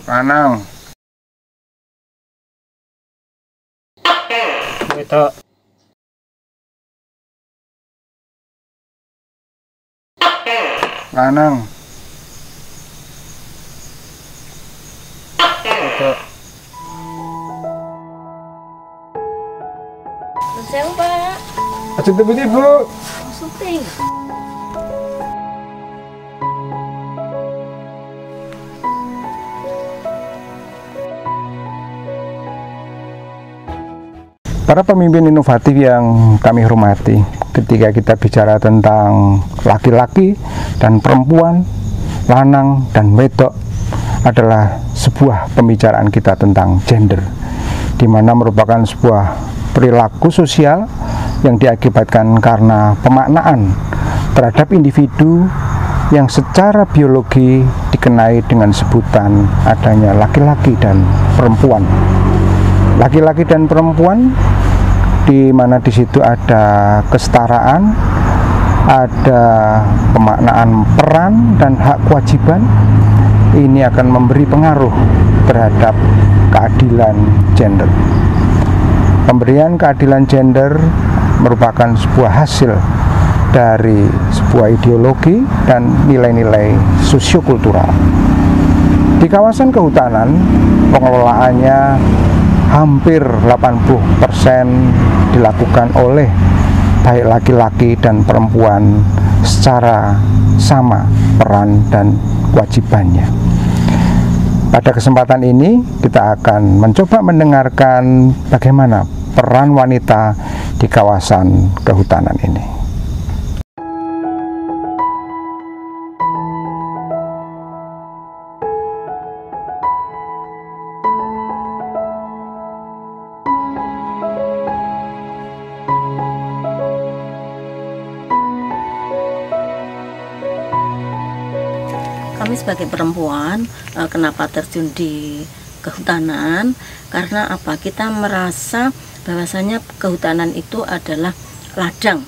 Lanang. Wedok. Lanang. Wedok. Sewu, Pak. Aja tebet Ibu. Syuting. Para pemimpin inovatif yang kami hormati, ketika kita bicara tentang laki-laki dan perempuan, lanang dan wedok adalah sebuah pembicaraan kita tentang gender, di mana merupakan sebuah perilaku sosial yang diakibatkan karena pemaknaan terhadap individu yang secara biologi dikenai dengan sebutan adanya laki-laki dan perempuan. Laki-laki dan perempuan, di mana di situ ada kesetaraan, ada pemaknaan peran dan hak kewajiban. Ini akan memberi pengaruh terhadap keadilan gender. Pemberian keadilan gender merupakan sebuah hasil dari sebuah ideologi dan nilai-nilai sosiokultural. Di kawasan kehutanan, pengelolaannya hampir 80% dilakukan oleh baik laki-laki dan perempuan secara sama peran dan kewajibannya. Pada kesempatan ini kita akan mencoba mendengarkan bagaimana peran wanita di kawasan kehutanan ini. Kami sebagai perempuan, kenapa terjun di kehutanan? Karena apa? Kita merasa bahwasanya kehutanan itu adalah ladang,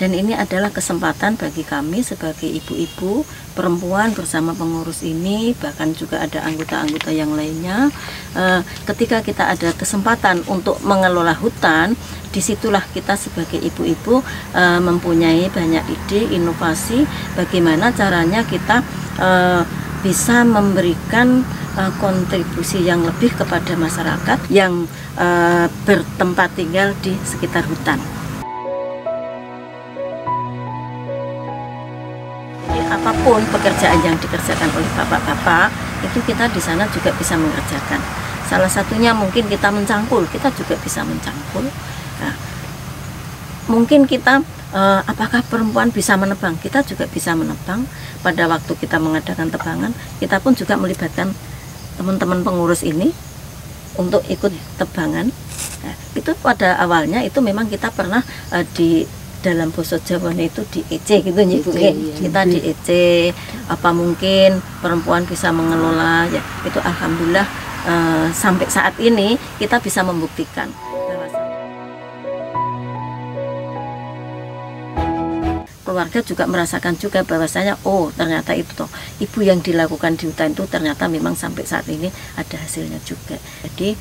dan ini adalah kesempatan bagi kami sebagai ibu-ibu perempuan bersama pengurus ini, bahkan juga ada anggota-anggota yang lainnya. Ketika kita ada kesempatan untuk mengelola hutan, disitulah kita sebagai ibu-ibu mempunyai banyak ide, inovasi, bagaimana caranya kita bisa memberikan kontribusi yang lebih kepada masyarakat yang bertempat tinggal di sekitar hutan. Jadi, apapun pekerjaan yang dikerjakan oleh bapak-bapak, itu kita di sana juga bisa mengerjakan. Salah satunya mungkin kita mencangkul, kita juga bisa mencangkul. Nah, mungkin kita apakah perempuan bisa menebang? Kita juga bisa menebang. Pada waktu kita mengadakan tebangan, kita pun juga melibatkan teman-teman pengurus ini untuk ikut tebangan. Nah, itu pada awalnya itu memang kita pernah di dalam bahasa Jawa itu di EC gitu ya Bu. Kita di EC, apa mungkin perempuan bisa mengelola ya, itu alhamdulillah sampai saat ini kita bisa membuktikan. Keluarga juga merasakan juga bahwasanya oh ternyata itu toh ibu yang dilakukan di hutan itu ternyata memang sampai saat ini ada hasilnya juga. Jadi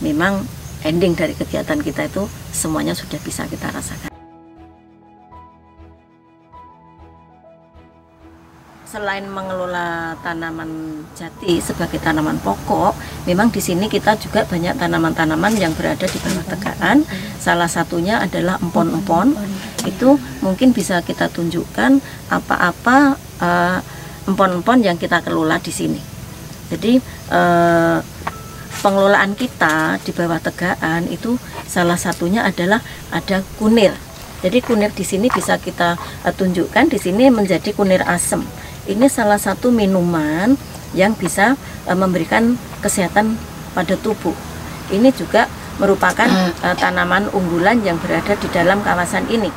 memang ending dari kegiatan kita itu semuanya sudah bisa kita rasakan. Selain mengelola tanaman jati sebagai tanaman pokok, memang di sini kita juga banyak tanaman-tanaman yang berada di bawah tegaan. Salah satunya adalah empon-empon. Itu mungkin bisa kita tunjukkan apa-apa empon-empon yang kita kelola di sini. Jadi pengelolaan kita di bawah tegaan itu salah satunya adalah ada kunir. Jadi kunir di sini bisa kita tunjukkan di sini menjadi kunir asem. Ini salah satu minuman yang bisa memberikan kesehatan pada tubuh. Ini juga merupakan tanaman unggulan yang berada di dalam kawasan ini.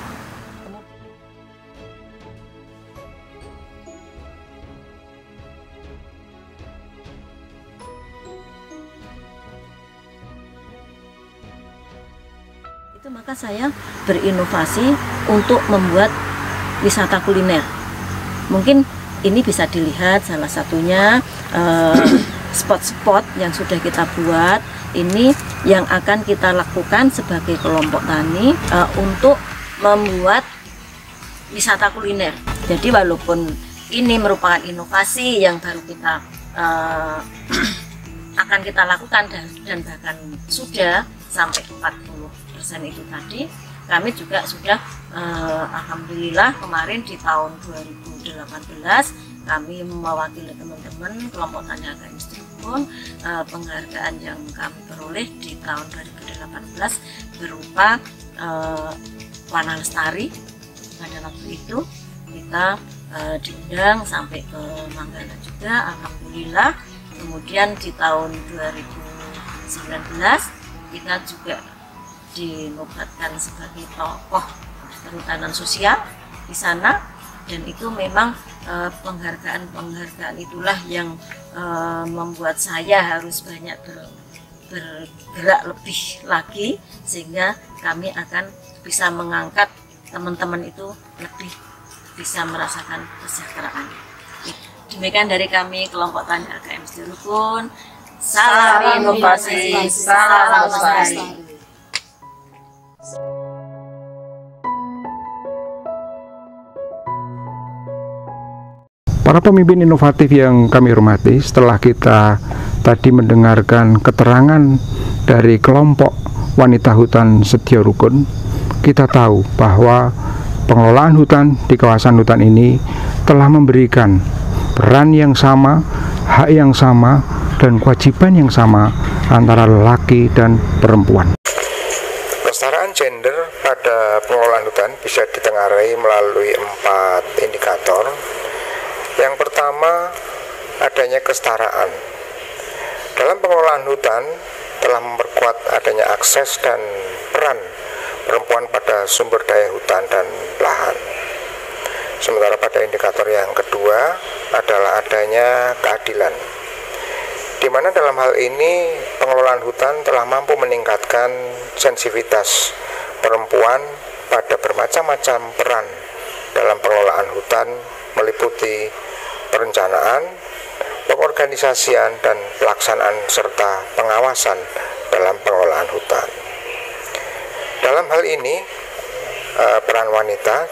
Itu maka saya berinovasi untuk membuat wisata kuliner. Mungkin ini bisa dilihat salah satunya spot-spot yang sudah kita buat. Ini yang akan kita lakukan sebagai kelompok tani untuk membuat wisata kuliner. Jadi walaupun ini merupakan inovasi yang baru kita akan kita lakukan dan bahkan sudah sampai 40% itu tadi, kami juga sudah alhamdulillah kemarin di tahun 2018 kami mewakili teman-teman kelompok tani agamis Trubun. Penghargaan yang kami peroleh di tahun 2018 berupa Wana Lestari. Pada waktu itu kita diundang sampai ke Manggala juga, alhamdulillah. Kemudian di tahun 2019 kita juga dinobatkan sebagai tokoh kehutanan sosial di sana, dan itu memang penghargaan itulah yang membuat saya harus banyak bergerak lebih lagi, sehingga kami akan bisa mengangkat teman-teman itu lebih bisa merasakan kesejahteraan. Demikian dari kami kelompok tani agamis Rukun. Salam inovasi, salam lestari. Para pemimpin inovatif yang kami hormati, setelah kita tadi mendengarkan keterangan dari kelompok wanita hutan Setia Rukun, kita tahu bahwa pengelolaan hutan di kawasan hutan ini telah memberikan peran yang sama, hak yang sama, dan kewajiban yang sama antara lelaki dan perempuan. Kesetaraan gender pada pengelolaan hutan bisa ditengarai melalui 4 indikator. Yang pertama, adanya kesetaraan. Dalam pengelolaan hutan telah memperkuat adanya akses dan peran perempuan pada sumber daya hutan dan lahan. Sementara pada indikator yang kedua adalah adanya keadilan, di mana dalam hal ini pengelolaan hutan telah mampu meningkatkan sensitivitas perempuan pada bermacam-macam peran dalam pengelolaan hutan, meliputi perencanaan, pengorganisasian, dan pelaksanaan serta pengawasan dalam pengelolaan hutan. Dalam hal ini, peran wanita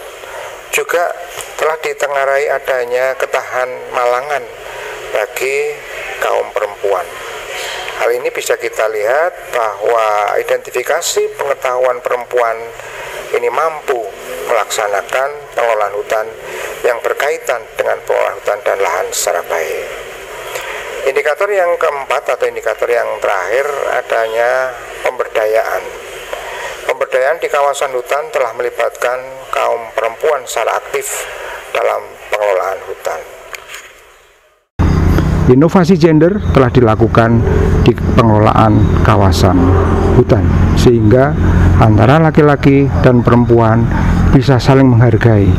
juga telah ditengarai adanya ketahan malangan bagi kaum perempuan. Hal ini bisa kita lihat bahwa identifikasi pengetahuan perempuan ini mampu melaksanakan pengelolaan hutan yang berkaitan dengan pengelolaan hutan dan lahan secara baik. Indikator yang keempat atau indikator yang terakhir adanya pemberdayaan. Pemberdayaan di kawasan hutan telah melibatkan kaum perempuan secara aktif dalam pengelolaan hutan. Inovasi gender telah dilakukan di pengelolaan kawasan hutan, sehingga antara laki-laki dan perempuan bisa saling menghargai,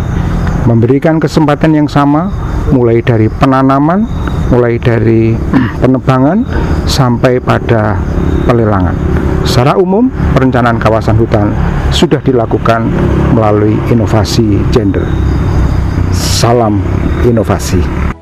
memberikan kesempatan yang sama, mulai dari penanaman, mulai dari penebangan, sampai pada pelelangan. Secara umum, perencanaan kawasan hutan sudah dilakukan melalui inovasi gender. Salam inovasi.